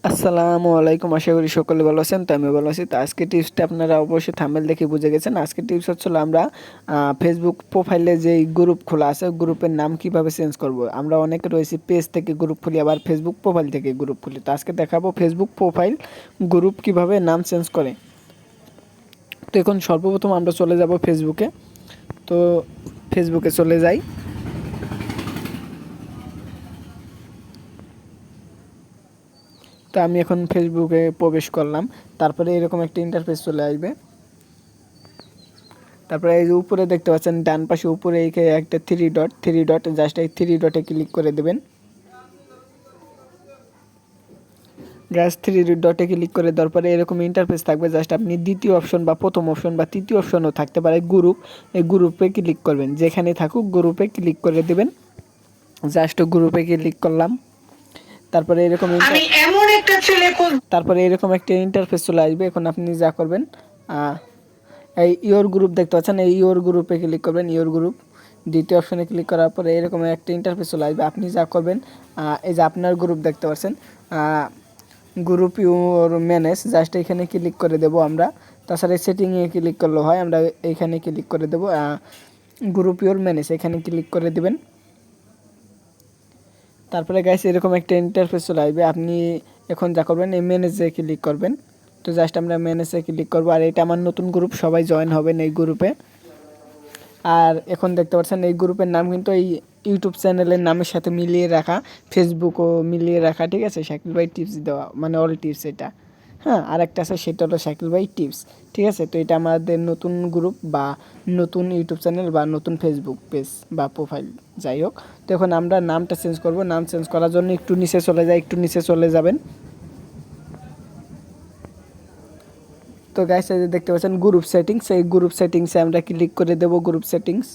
আসসালামু আলাইকুম, আশা করি সকলে ভালো আছেন। তো আমি ভালো আছি। তো আজকে টিপসটা আপনারা অবশ্যই থাম্বনেল দেখে বুঝে গেছেন। আজকে টিপস হচ্ছিল আমরা ফেসবুক প্রোফাইলে যে গ্রুপ খোলা আছে গ্রুপের নাম কিভাবে চেঞ্জ করব। আমরা অনেকে রয়েছি পেজ থেকে গ্রুপ খুলি, আবার ফেসবুক প্রোফাইল থেকে গ্রুপ খুলি। তো আজকে দেখাবো ফেসবুক প্রোফাইল গ্রুপ কিভাবে নাম চেঞ্জ করে। তো এখন সর্বপ্রথম আমরা চলে যাব ফেসবুকে। তো ফেসবুকে চলে যাই। তো আমি এখন ফেসবুকে প্রবেশ করলাম। তারপরে এরকম একটা ইন্টারফেস চলে আসবে। তারপরে এই যে উপরে দেখতে পাচ্ছেন ডান পাশে উপরে একটা থ্রি ডট জাস্ট এই থ্রি ডটে ক্লিক করে দেবেন। থ্রি ডটে ক্লিক করে দেওয়ার পরে এরকম ইন্টারফেস থাকবে। জাস্ট আপনি দ্বিতীয় অপশন বা প্রথম অপশন বা তৃতীয় অপশনও থাকতে পারে গ্রুপ, এই গ্রুপে ক্লিক করবেন। যেখানে থাকুক গ্রুপে ক্লিক করে দেবেন। জাস্ট গ্রুপে ক্লিক করলাম। তারপরে এরকম একটা ইন্টারফেস চলে আসবে। এখন আপনি যা করবেন, এই ইওর গ্রুপ দেখতে পাচ্ছেন, এই ইওর গ্রুপে ক্লিক করবেন। ইওর গ্রুপ দ্বিতীয় অপশনে ক্লিক করার পরে এরকম একটা ইন্টারফেস চলে আসবে। আপনি যা করবেন, এই যে আপনার গ্রুপ দেখতে পাচ্ছেন, গ্রুপ ইওর ম্যানেজ, জাস্ট এখানে ক্লিক করে দেব আমরা। তাছাড়া সেটিংয়ে ক্লিক করলে হয়, আমরা এইখানে ক্লিক করে দেব। গ্রুপ ইওর ম্যানেজ এখানে ক্লিক করে দেবেন। তারপরে গাইস এরকম একটা ইন্টারফেস চলে আসবে। আপনি এখন যা করবেন, এই ম্যানেজে ক্লিক করবেন। তো জাস্ট আমরা ম্যানেজে ক্লিক করবো। আর এটা আমার নতুন গ্রুপ, সবাই জয়েন হবেন এই গ্রুপে। আর এখন দেখতে পাচ্ছেন এই গ্রুপের নাম কিন্তু এই ইউটিউব চ্যানেলের নামের সাথে মিলিয়ে রাখা, ফেসবুকও মিলিয়ে রাখা, ঠিক আছে। শাকিল ভাই টিপস দেওয়া মানে অল টিপস এটা। হ্যাঁ, আর একটা আছে সেটা হলো শাকিল ভাই টিপস, ঠিক আছে। তো এটা আমাদের নতুন গ্রুপ বা নতুন ইউটিউব চ্যানেল বা নতুন ফেসবুক পেজ বা প্রোফাইল, যাই হোক। তো এখন আমরা নামটা চেঞ্জ করব। নাম চেঞ্জ করার জন্য একটু নিচে চলে যাবেন। তো গাইস এই যে দেখতে পাচ্ছেন গ্রুপ সেটিংস, এই গ্রুপ সেটিংসে আমরা ক্লিক করে দেব। Group settings.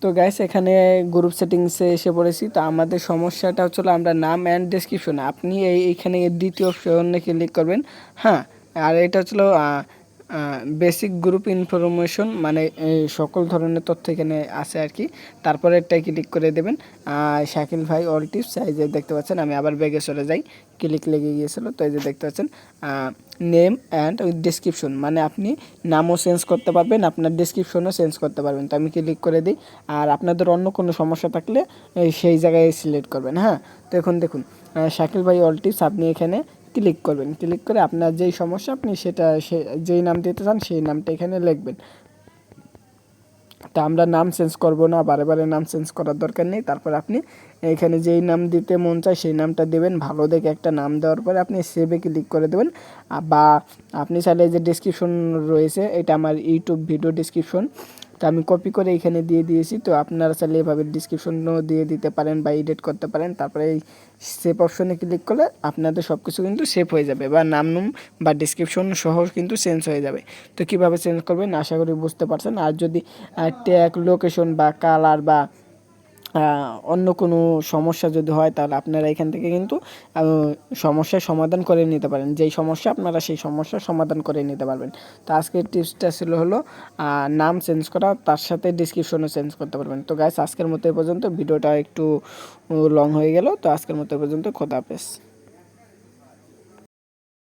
তো গাইস এখানে গ্রুপ সেটিংসে এসে পড়েছি। তো আমাদের সমস্যাটা হচ্ছিল আমরা নাম অ্যান্ড ডেসক্রিপশন, আপনি এইখানে দ্বিতীয় অপশনে ক্লিক করবেন। হ্যাঁ, আর এটা হচ্ছিল বেসিক গ্রুপ ইনফরমেশন, মানে সকল ধরনের তথ্য এখানে আছে আর কি। তারপরে এটাই ক্লিক করে দেবেন। শাকিল ভাই অল টিপস, এই যে দেখতে পাচ্ছেন, আমি আবার ব্যাগে চলে যাই, ক্লিক লেগে গিয়েছিল। তো এই যে দেখতে পাচ্ছেন নেম অ্যান্ড উইথ ডেসক্রিপশন, মানে আপনি নামও চেঞ্জ করতে পারবেন, আপনার ডেসক্রিপশনও চেঞ্জ করতে পারবেন। তো আমি ক্লিক করে দিই। আর আপনাদের অন্য কোনো সমস্যা থাকলে সেই জায়গায় সিলেক্ট করবেন। হ্যাঁ, তো এখন দেখুন শাকিল ভাই অল টিপস, আপনি এখানে ক্লিক করবেন। ক্লিক করে আপনার যেই সমস্যা আপনি যেই নাম দিতে চান সেই নামটা এখানে লিখবেন। তা আমরা নাম চেঞ্জ করব না, বারে বারে নাম চেঞ্জ করার দরকার নেই। তারপর আপনি এখানে যেই নাম দিতে মন চায় সেই নামটা দেবেন। ভালো দেখে একটা নাম দেওয়ার পরে আপনি সেভে ক্লিক করে দেবেন। বা আপনি চাইলে যে ডেসক্রিপশন রয়েছে, এটা আমার ইউটিউব ভিডিও ডেসক্রিপশন, তো আমি কপি করে এখানে দিয়ে দিয়েছি। তো আপনারা চাইলে এভাবে ডিসক্রিপশনও দিয়ে দিতে পারেন বা এডিট করতে পারেন। তারপরে এই সেভ অপশনে ক্লিক করলে আপনাদের সব কিছু কিন্তু সেভ হয়ে যাবে, বা নাম বা ডিসক্রিপশন সহ কিন্তু চেঞ্জ হয়ে যাবে। তো কীভাবে চেঞ্জ করবেন আশা করি বুঝতে পারছেন। আর যদি ট্যাগ, লোকেশন বা কালার বা অন্য কোনো সমস্যা যদি হয়, তাহলে আপনারা এখান থেকে কিন্তু সমস্যার সমাধান করে নিতে পারেন। যেই সমস্যা আপনারা সেই সমস্যার সমাধান করে নিতে পারবেন। তো আজকের টিপসটা ছিল হলো নাম চেঞ্জ করা, তার সাথে ডিসক্রিপশনও চেঞ্জ করতে পারবেন। তো গাইস আজকের মতো এ পর্যন্ত, ভিডিওটা একটু লং হয়ে গেল। তো আজকের মতো এ পর্যন্ত, খোদা হাফেজ।